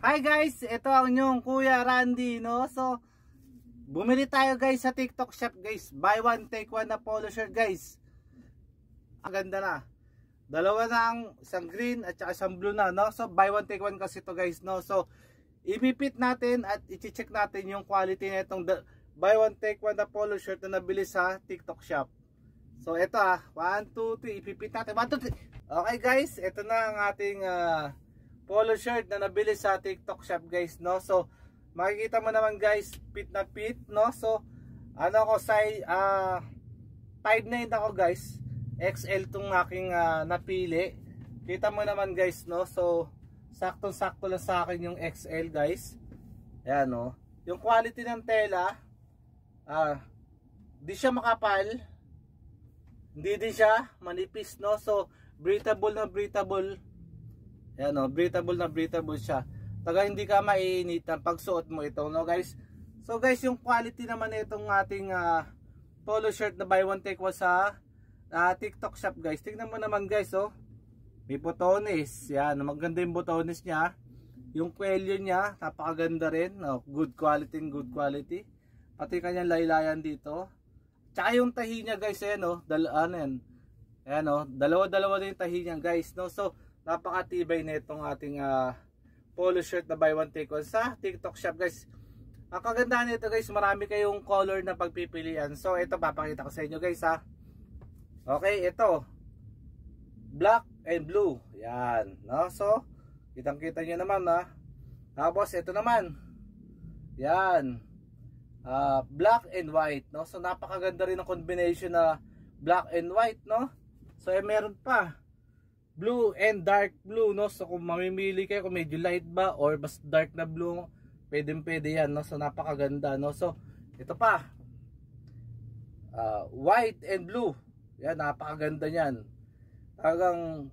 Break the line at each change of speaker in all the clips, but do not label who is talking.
Hi guys, ito ang inyong Kuya Randy, no? So, bumili tayo guys sa TikTok shop guys. Buy one, take one na polo shirt guys. Ang ganda na. Dalawa na ang isang green at saka isang blue na, no? So, buy one, take one kasi ito guys, no? So, ipipit natin at i-check natin yung quality na itong buy one, take one na polo shirt na nabili sa TikTok shop. So, ito 1, 2, 3, ipipit natin. 1, 2, 3. Okay guys, ito na ang ating polo shirt na nabili sa TikTok shop guys, no? So makikita mo naman guys, fit na fit, no? So ano ko, size 5'9" ako guys. XL tong aking napili. Kita mo naman guys, no? So saktong-sakto lang sa akin yung XL guys. Ayan, no? Yung quality ng tela, di siya makapal, hindi din siya manipis, no? So breathable na breathable. Ayan, no? Breathable na breathable siya. Taga hindi ka maiinitan pag suot mo ito, no guys? So guys, yung quality naman itong ating polo shirt na buy one take one sa TikTok shop guys. Tingnan mo naman guys, oh. May botones. Yan, maganda yung botones niya. Yung kwelyo niya, napakaganda rin, no? Good quality, good quality. Pati kanyang laylayan dito. Tsaka yung tahi niya guys, ayan, oh. Ayan, oh. Dalawa-dalawa na yung tahi niya guys, no? So napakatibay na itong ating polo shirt na buy one take one sa TikTok shop guys. Ang kagandahan nito guys, marami kayong color na pagpipilian. So ito, papakita ko sa inyo guys Okay, ito black and blue. Yan, no? So kitang kita nyo naman Tapos ito naman, yan, black and white, no? So napakaganda rin ang combination na black and white, no? So meron pa blue and dark blue, no? So kung mamimili kayo kung medyo light ba or mas dark na blue, pwede yan, no? So napakaganda, no? So ito pa, white and blue. Yan, napakaganda niyan. Talagang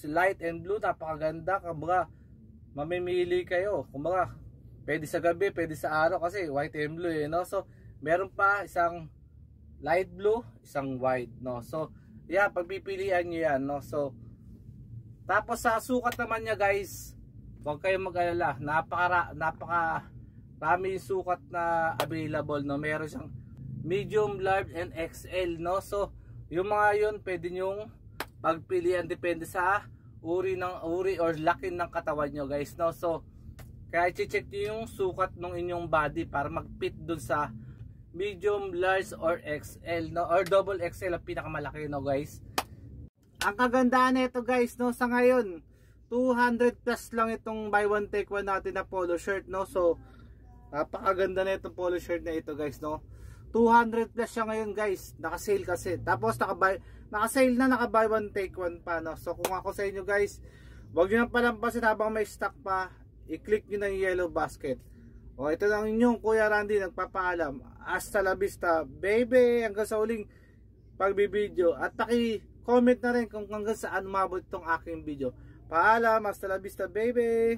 light and blue, napakaganda. Kumbaga mamimili kayo, kumbaga pwede sa gabi, pwede sa araw kasi white and blue, no? So meron pa isang light blue, isang white, no? So yeah, pagpipilian niyo yan, no? So tapos sa sukat naman niya guys, huwag kayong mag-alala, napakarami yung sukat na available, no? Meron siyang medium, large and XL, no? So yung mga yun pwede nyong pagpilian, depende sa uri or laki ng katawan nyo guys, no? So kaya i-check nyo yung sukat ng inyong body para mag-fit dun sa medium, large or XL, no? Or double XL ang pinakamalaki, no guys? Ang kagandahan nito guys, no, sa ngayon 200 plus lang itong buy one take one natin na polo shirt, no? So napakaganda na itong polo shirt na ito guys, no? 200 plus siya ngayon guys, naka-sale kasi. Tapos naka-sale na, naka-buy one take one pa, no? So kung ako sa inyo guys, huwag nyo nang palampasin habang may stock pa. I-click nyo na yung yellow basket. O ito lang inyong Kuya Randy nagpapaalam. Hasta la vista baby, hanggang sa uling pagbibideo. At comment na rin kung hanggang saan umabot itong aking video. Paalam, hasta la vista baby.